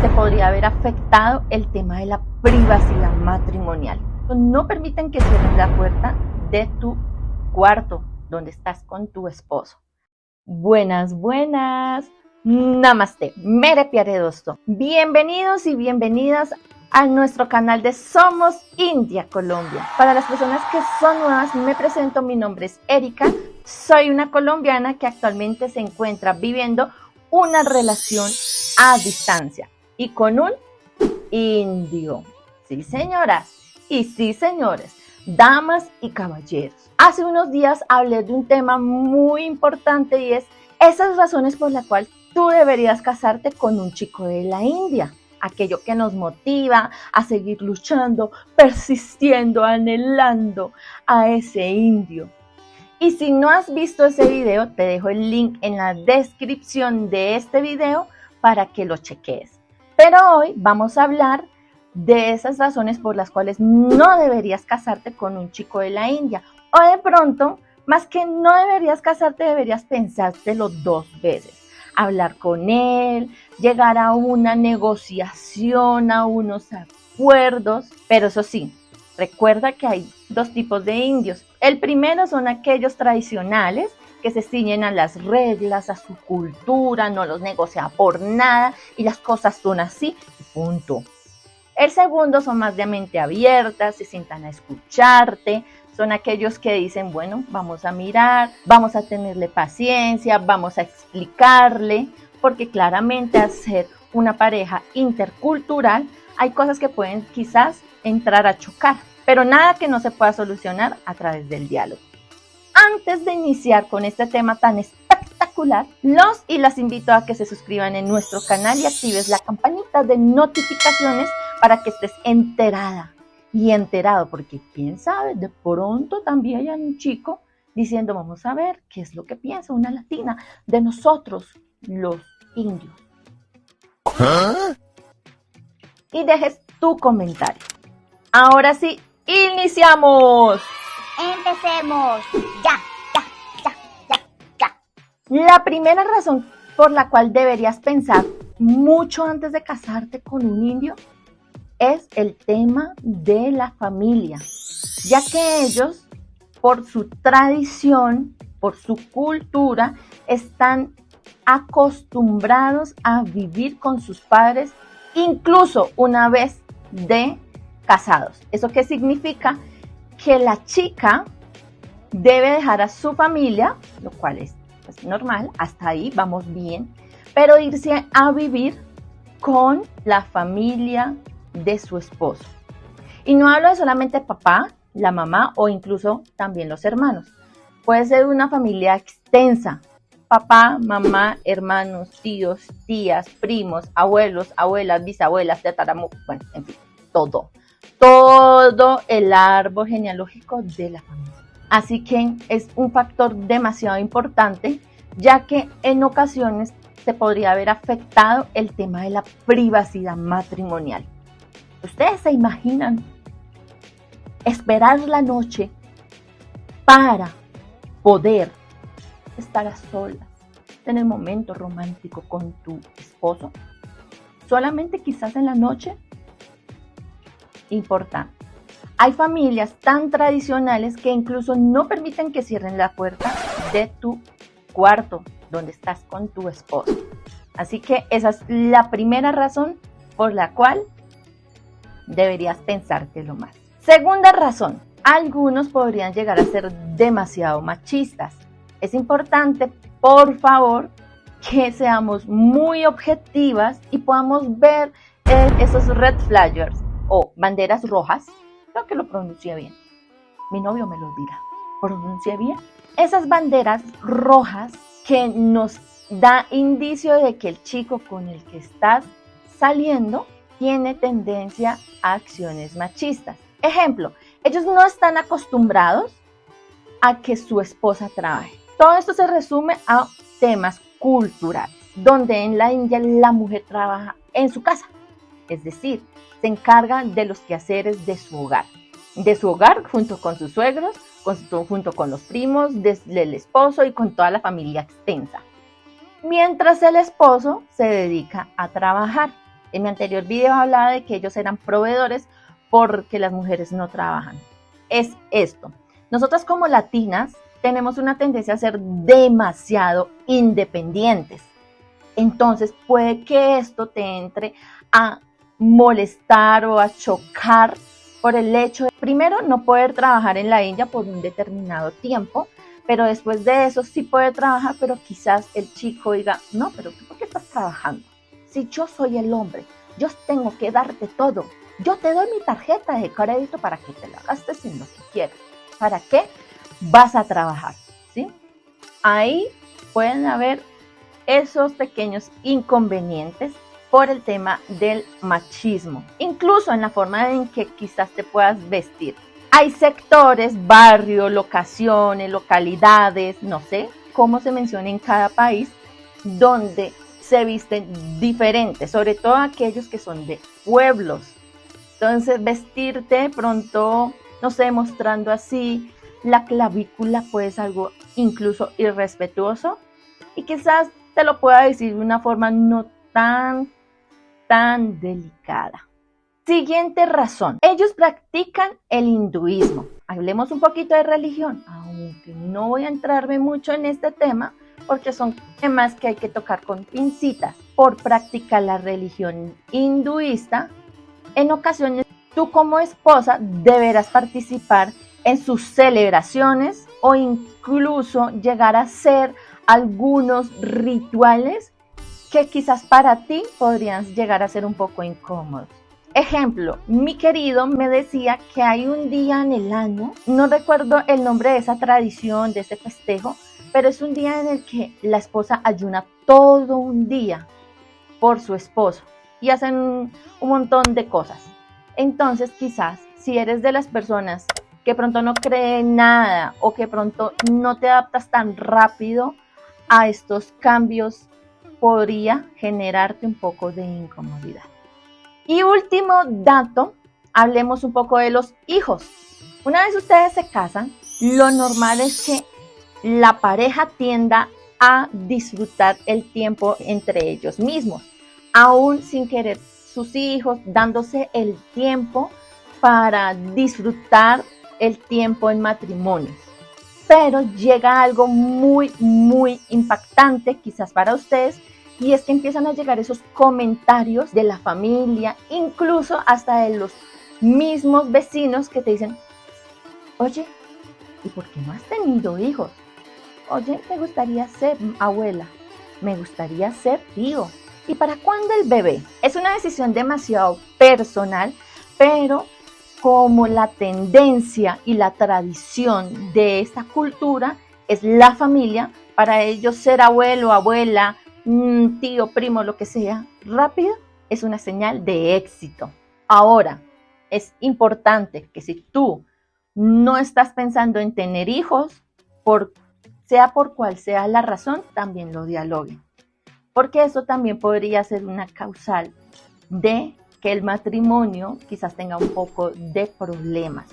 te podría haber afectado el tema de la privacidad matrimonial. No permiten que cierren la puerta de tu cuarto donde estás con tu esposo. Buenas, namaste, mere pyare dosto. Bienvenidos y bienvenidas a nuestro canal de Somos India Colombia. Para las personas que son nuevas, me presento, mi nombre es Erika, soy una colombiana que actualmente se encuentra viviendo una relación a distancia y con un indio. Sí, señoras y sí, señores, damas y caballeros. Hace unos días hablé de un tema muy importante y es esas razones por las cuales tú deberías casarte con un chico de la India. Aquello que nos motiva a seguir luchando, persistiendo, anhelando a ese indio. Y si no has visto ese video, te dejo el link en la descripción de este video para que lo cheques. Pero hoy vamos a hablar de esas razones por las cuales no deberías casarte con un chico de la India. O de pronto, más que no deberías casarte, deberías pensártelo 2 veces. Hablar con él, llegar a una negociación, a unos acuerdos. Pero eso sí, recuerda que hay 2 tipos de indios. El primero son aquellos tradicionales que se ciñen a las reglas, a su cultura, no los negocia por nada y las cosas son así, punto. El segundo son más de mente abierta, se sientan a escucharte, son aquellos que dicen, bueno, vamos a mirar, vamos a tenerle paciencia, vamos a explicarle, porque claramente al ser una pareja intercultural hay cosas que pueden quizás entrar a chocar, pero nada que no se pueda solucionar a través del diálogo. Antes de iniciar con este tema tan espectacular, los y las invito a que se suscriban en nuestro canal y actives la campanita de notificaciones para que estés enterada y enterado, porque quién sabe, de pronto también hay un chico diciendo, vamos a ver qué es lo que piensa una latina de nosotros, los indios. ¿Ah? Y dejes tu comentario. Ahora sí, iniciamos. Empecemos. Ya. La primera razón por la cual deberías pensar mucho antes de casarte con un indio es el tema de la familia, ya que ellos, por su tradición, por su cultura, están acostumbrados a vivir con sus padres, incluso una vez de casados. ¿Eso qué significa? Que la chica debe dejar a su familia, lo cual es normal, hasta ahí vamos bien, pero irse a vivir con la familia de su esposo. Y no hablo de solamente papá, la mamá o incluso también los hermanos. Puede ser una familia extensa, papá, mamá, hermanos, tíos, tías, primos, abuelos, abuelas, bisabuelas, tataramu, bueno, en fin, todo el árbol genealógico de la familia. Así que es un factor demasiado importante, ya que en ocasiones se podría haber afectado el tema de la privacidad matrimonial. ¿Ustedes se imaginan esperar la noche para poder estar a solas, tener momento romántico con tu esposo? Solamente quizás en la noche. Importante. Hay familias tan tradicionales que incluso no permiten que cierren la puerta de tu cuarto donde estás con tu esposo. Así que esa es la primera razón por la cual deberías pensártelo más. Segunda razón, algunos podrían llegar a ser demasiado machistas. Es importante, por favor, que seamos muy objetivas y podamos ver esos red flags o banderas rojas. Creo que lo pronuncié bien. Mi novio me lo dirá. ¿Pronuncié bien? Esas banderas rojas que nos da indicio de que el chico con el que estás saliendo tiene tendencia a acciones machistas. Ejemplo, ellos no están acostumbrados a que su esposa trabaje. Todo esto se resume a temas culturales, donde en la India la mujer trabaja en su casa, es decir, se encarga de los quehaceres de su hogar junto con sus suegros, junto con los primos, del esposo y con toda la familia extensa. Mientras el esposo se dedica a trabajar. En mi anterior video hablaba de que ellos eran proveedores porque las mujeres no trabajan. Es esto. Nosotras como latinas tenemos una tendencia a ser demasiado independientes. Entonces puede que esto te entre a molestar o a chocar por el hecho de, primero, no poder trabajar en la India por un determinado tiempo, pero después de eso sí poder trabajar, pero quizás el chico diga, no, pero ¿tú por qué estás trabajando? Si yo soy el hombre, yo tengo que darte todo. Yo te doy mi tarjeta de crédito para que te la gastes en lo que quieras. ¿Para qué vas a trabajar? ¿Sí? Ahí pueden haber esos pequeños inconvenientes por el tema del machismo, incluso en la forma en que quizás te puedas vestir. Hay sectores, barrios, locaciones, localidades, no sé cómo se menciona en cada país, donde se visten diferentes, sobre todo aquellos que son de pueblos. Entonces, vestirte pronto, no sé, mostrando así la clavícula puede ser algo incluso irrespetuoso y quizás te lo pueda decir de una forma no tan delicada. Siguiente razón. Ellos practican el hinduismo. Hablemos un poquito de religión, aunque no voy a entrarme mucho en este tema porque son temas que hay que tocar con pincitas. Por practicar la religión hinduista, en ocasiones tú como esposa deberás participar en sus celebraciones o incluso llegar a hacer algunos rituales que quizás para ti podrían llegar a ser un poco incómodos. Ejemplo, mi querido me decía que hay un día en el año, no recuerdo el nombre de esa tradición, de ese festejo, pero es un día en el que la esposa ayuna todo un día por su esposo y hacen un montón de cosas. Entonces, quizás, si eres de las personas que pronto no creen nada o que pronto no te adaptas tan rápido a estos cambios, podría generarte un poco de incomodidad. Y último dato, hablemos un poco de los hijos. Una vez ustedes se casan, lo normal es que la pareja tienda a disfrutar el tiempo entre ellos mismos, aún sin querer sus hijos, dándose el tiempo para disfrutar el tiempo en matrimonio. Pero llega algo muy impactante quizás para ustedes, y es que empiezan a llegar esos comentarios de la familia, incluso hasta de los mismos vecinos que te dicen, oye, ¿y por qué no has tenido hijos? Oye, me gustaría ser abuela, me gustaría ser tío. ¿Y para cuándo el bebé? Es una decisión demasiado personal, pero como la tendencia y la tradición de esta cultura es la familia, para ellos ser abuelo, abuela, tío, primo, lo que sea, rápido, es una señal de éxito. Ahora, es importante que si tú no estás pensando en tener hijos, sea por cual sea la razón, también lo dialoguen. Porque eso también podría ser una causal de que el matrimonio quizás tenga un poco de problemas.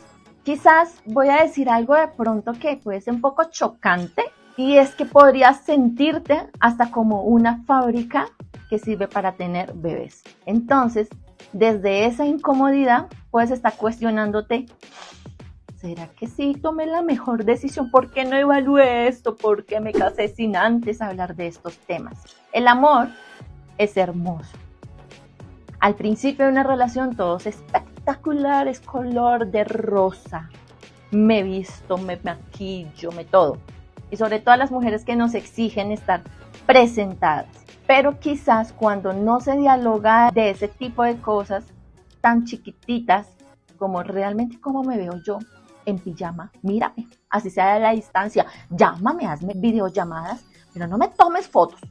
Quizás voy a decir algo de pronto que puede ser un poco chocante, y es que podrías sentirte hasta como una fábrica que sirve para tener bebés. Entonces, desde esa incomodidad, puedes estar cuestionándote, ¿será que sí tomé la mejor decisión? ¿Por qué no evalué esto? ¿Por qué me casé sin antes hablar de estos temas? El amor es hermoso. Al principio de una relación todo es espectacular, es color de rosa. Me visto, me maquillo, me todo. Y sobre todo a las mujeres que nos exigen estar presentadas. Pero quizás cuando no se dialoga de ese tipo de cosas tan chiquititas como realmente cómo me veo yo en pijama, mírame, así sea a la distancia, llámame, hazme videollamadas, pero no me tomes fotos.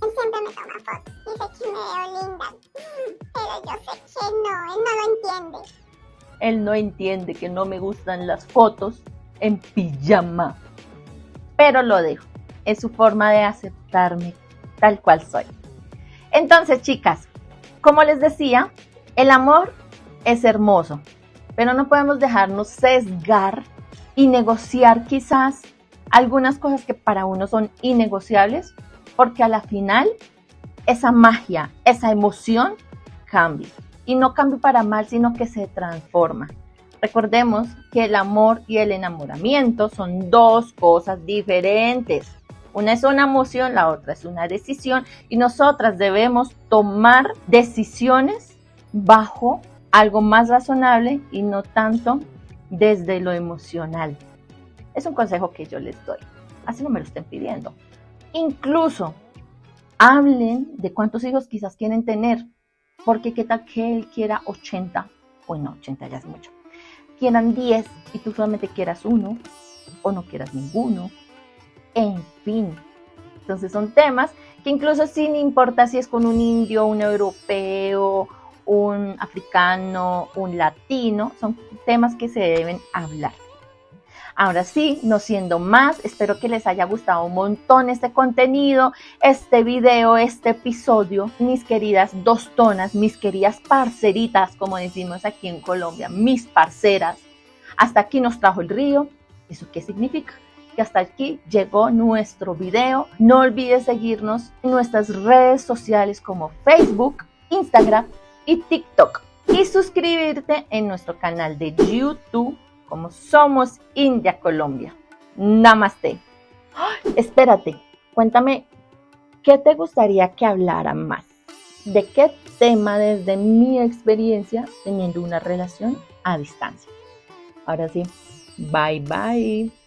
Él siempre me toma fotos, dice que me veo linda, pero yo sé que no, él no lo entiende. Él no entiende que no me gustan las fotos en pijama, pero lo dejo, es su forma de aceptarme tal cual soy. Entonces, chicas, como les decía, el amor es hermoso, pero no podemos dejarnos sesgar y negociar quizás algunas cosas que para uno son innegociables, porque a la final esa magia, esa emoción cambie. Y no cambie para mal, sino que se transforma. Recordemos que el amor y el enamoramiento son dos cosas diferentes. Una es una emoción, la otra es una decisión, y nosotras debemos tomar decisiones bajo algo más razonable y no tanto desde lo emocional. Es un consejo que yo les doy, así no me lo estén pidiendo. Incluso hablen de cuántos hijos quizás quieren tener, porque qué tal que él quiera 80, bueno, 80 ya es mucho, quieran 10 y tú solamente quieras uno o no quieras ninguno, en fin. Entonces son temas que incluso sin importar si es con un indio, un europeo, un africano, un latino, son temas que se deben hablar. Ahora sí, no siendo más, espero que les haya gustado un montón este contenido, este video, este episodio. Mis queridas dostonas, mis queridas parceritas, como decimos aquí en Colombia, mis parceras. Hasta aquí nos trajo el río. ¿Eso qué significa? Que hasta aquí llegó nuestro video. No olvides seguirnos en nuestras redes sociales como Facebook, Instagram y TikTok. Y suscribirte en nuestro canal de YouTube como Somos India Colombia. Namaste. Espérate, cuéntame, ¿qué te gustaría que hablara más? ¿De qué tema desde mi experiencia teniendo una relación a distancia? Ahora sí, bye bye.